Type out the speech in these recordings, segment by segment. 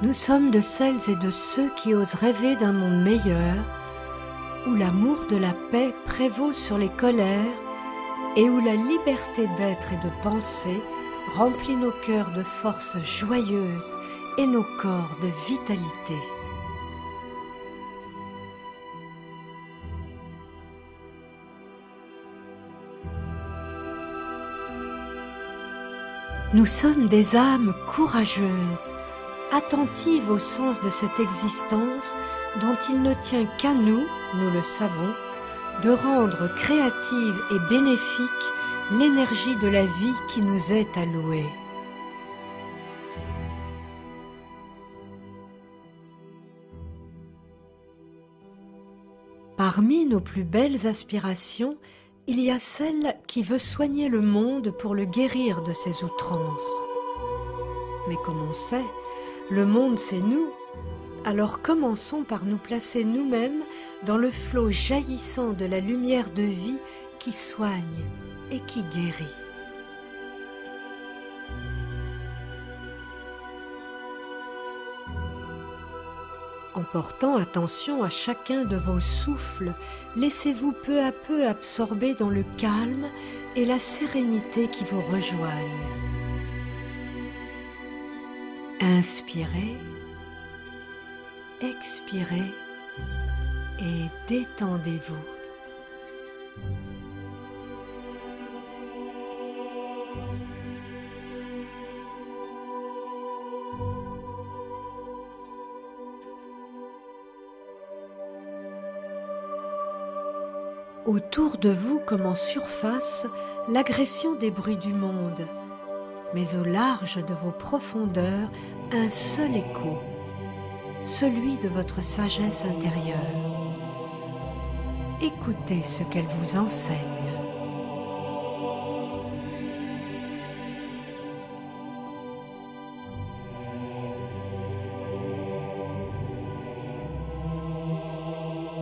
Nous sommes de celles et de ceux qui osent rêver d'un monde meilleur, où l'amour de la paix prévaut sur les colères et où la liberté d'être et de penser remplit nos cœurs de force joyeuse et nos corps de vitalité. Nous sommes des âmes courageuses, attentives au sens de cette existence dont il ne tient qu'à nous, nous le savons, de rendre créative et bénéfique l'énergie de la vie qui nous est allouée. Parmi nos plus belles aspirations, il y a celle qui veut soigner le monde pour le guérir de ses outrances. Mais comme on sait, le monde c'est nous, alors commençons par nous placer nous-mêmes dans le flot jaillissant de la lumière de vie qui soigne et qui guérit. En portant attention à chacun de vos souffles, laissez-vous peu à peu absorber dans le calme et la sérénité qui vous rejoignent. Inspirez, expirez et détendez-vous. Autour de vous comme en surface, l'agression des bruits du monde, mais au large de vos profondeurs, un seul écho, celui de votre sagesse intérieure. Écoutez ce qu'elle vous enseigne.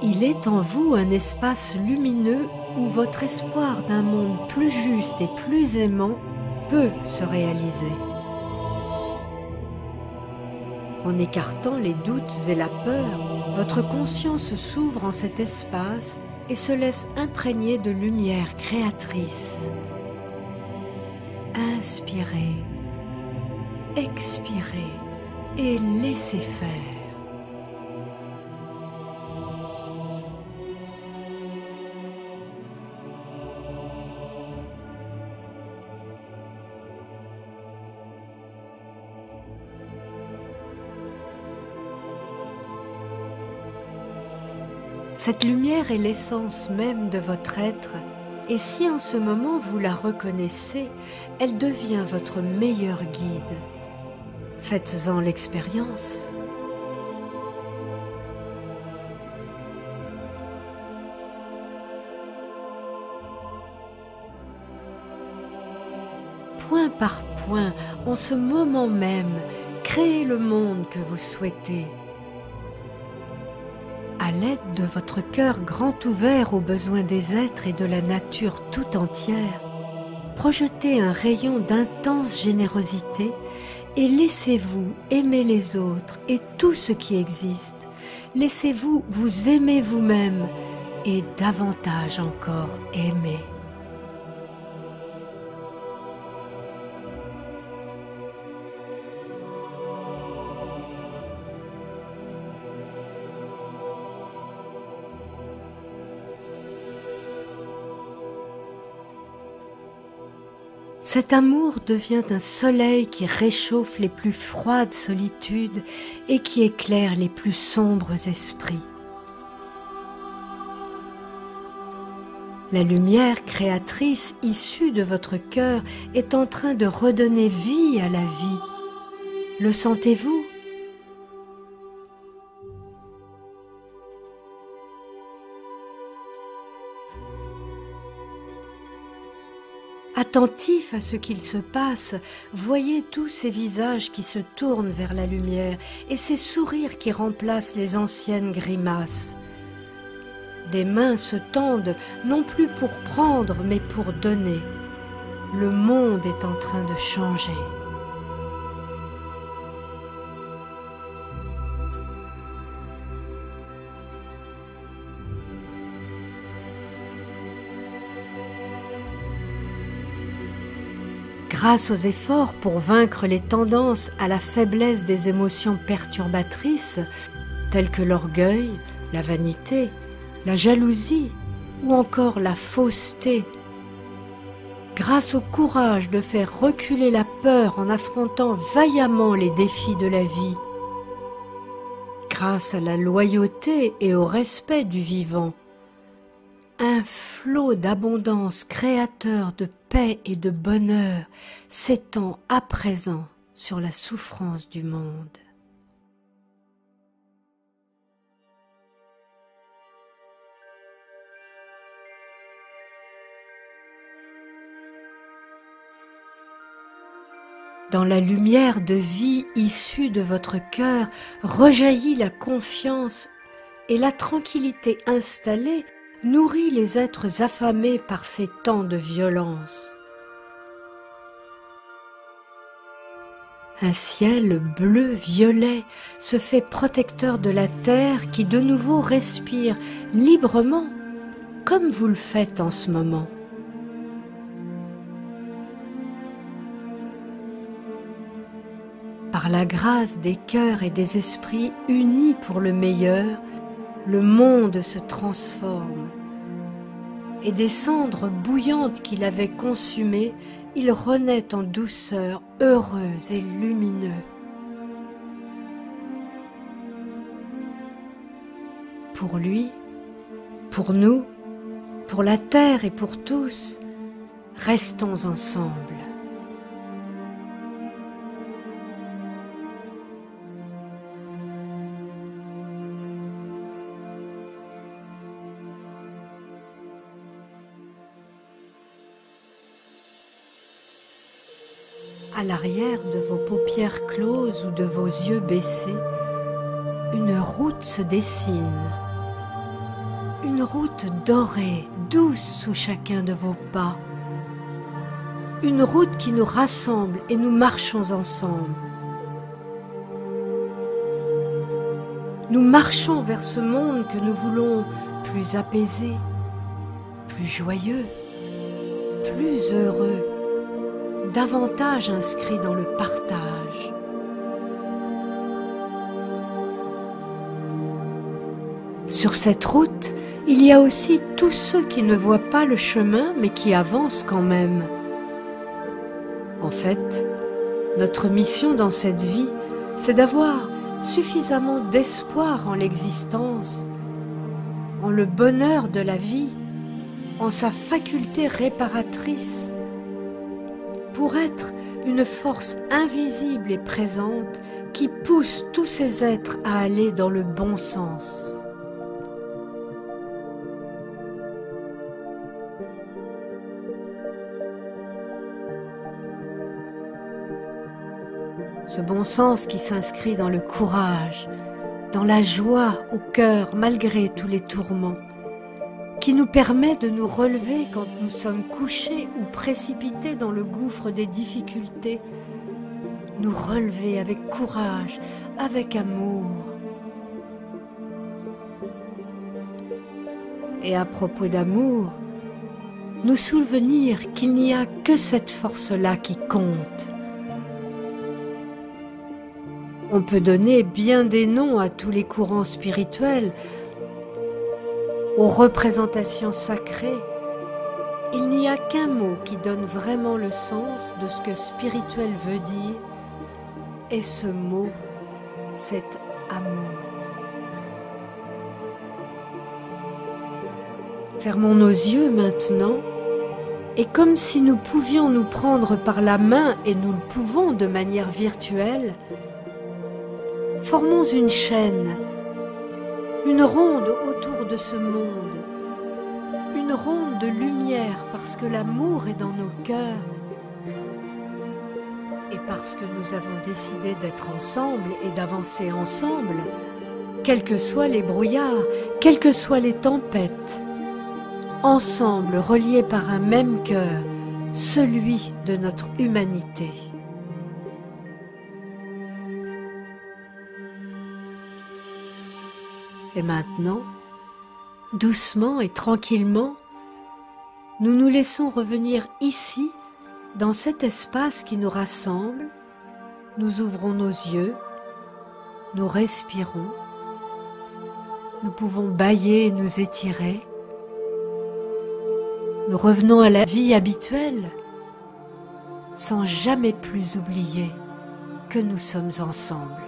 Il est en vous un espace lumineux où votre espoir d'un monde plus juste et plus aimant peut se réaliser. En écartant les doutes et la peur, votre conscience s'ouvre en cet espace et se laisse imprégner de lumière créatrice. Inspirez, expirez et laissez faire. Cette lumière est l'essence même de votre être, et si en ce moment vous la reconnaissez, elle devient votre meilleur guide. Faites-en l'expérience. Point par point, en ce moment même, créez le monde que vous souhaitez. À l'aide de votre cœur grand ouvert aux besoins des êtres et de la nature tout entière, projetez un rayon d'intense générosité et laissez-vous aimer les autres et tout ce qui existe. Laissez-vous vous aimer vous-même et davantage encore aimer. Cet amour devient un soleil qui réchauffe les plus froides solitudes et qui éclaire les plus sombres esprits. La lumière créatrice issue de votre cœur est en train de redonner vie à la vie. Le sentez-vous ? Attentif à ce qu'il se passe, voyez tous ces visages qui se tournent vers la lumière et ces sourires qui remplacent les anciennes grimaces. Des mains se tendent non plus pour prendre mais pour donner. Le monde est en train de changer. grâce aux efforts pour vaincre les tendances à la faiblesse des émotions perturbatrices, telles que l'orgueil, la vanité, la jalousie ou encore la fausseté. Grâce au courage de faire reculer la peur en affrontant vaillamment les défis de la vie. Grâce à la loyauté et au respect du vivant. Un flot d'abondance créateur de paix et de bonheur s'étend à présent sur la souffrance du monde. Dans la lumière de vie issue de votre cœur rejaillit la confiance et la tranquillité installée nourrit les êtres affamés par ces temps de violence. Un ciel bleu-violet se fait protecteur de la terre qui de nouveau respire librement, comme vous le faites en ce moment. Par la grâce des cœurs et des esprits unis pour le meilleur, le monde se transforme. Et des cendres bouillantes qu'il avait consumées, il renaît en douceur, heureux et lumineux. Pour lui, pour nous, pour la terre et pour tous, restons ensemble. À l'arrière de vos paupières closes ou de vos yeux baissés, une route se dessine. Une route dorée, douce sous chacun de vos pas. Une route qui nous rassemble et nous marchons ensemble. Nous marchons vers ce monde que nous voulons plus apaisé, plus joyeux, plus heureux, davantage inscrit dans le partage. Sur cette route, il y a aussi tous ceux qui ne voient pas le chemin mais qui avancent quand même. En fait, notre mission dans cette vie, c'est d'avoir suffisamment d'espoir en l'existence, en le bonheur de la vie, en sa faculté réparatrice, pour être une force invisible et présente qui pousse tous ces êtres à aller dans le bon sens. Ce bon sens qui s'inscrit dans le courage, dans la joie au cœur malgré tous les tourments, qui nous permet de nous relever quand nous sommes couchés ou précipités dans le gouffre des difficultés, nous relever avec courage, avec amour. Et à propos d'amour, nous souvenir qu'il n'y a que cette force-là qui compte. On peut donner bien des noms à tous les courants spirituels, aux représentations sacrées. Il n'y a qu'un mot qui donne vraiment le sens de ce que spirituel veut dire, et ce mot, c'est amour. Fermons nos yeux maintenant, et comme si nous pouvions nous prendre par la main, et nous le pouvons de manière virtuelle, formons une chaîne, une ronde autour de ce monde, une ronde de lumière parce que l'amour est dans nos cœurs et parce que nous avons décidé d'être ensemble et d'avancer ensemble, quels que soient les brouillards, quelles que soient les tempêtes, ensemble reliés par un même cœur, celui de notre humanité. Et maintenant, doucement et tranquillement, nous nous laissons revenir ici Dans cet espace qui nous rassemble, nous ouvrons nos yeux, nous respirons, nous pouvons bâiller et nous étirer. Nous revenons à la vie habituelle sans jamais plus oublier que nous sommes ensemble.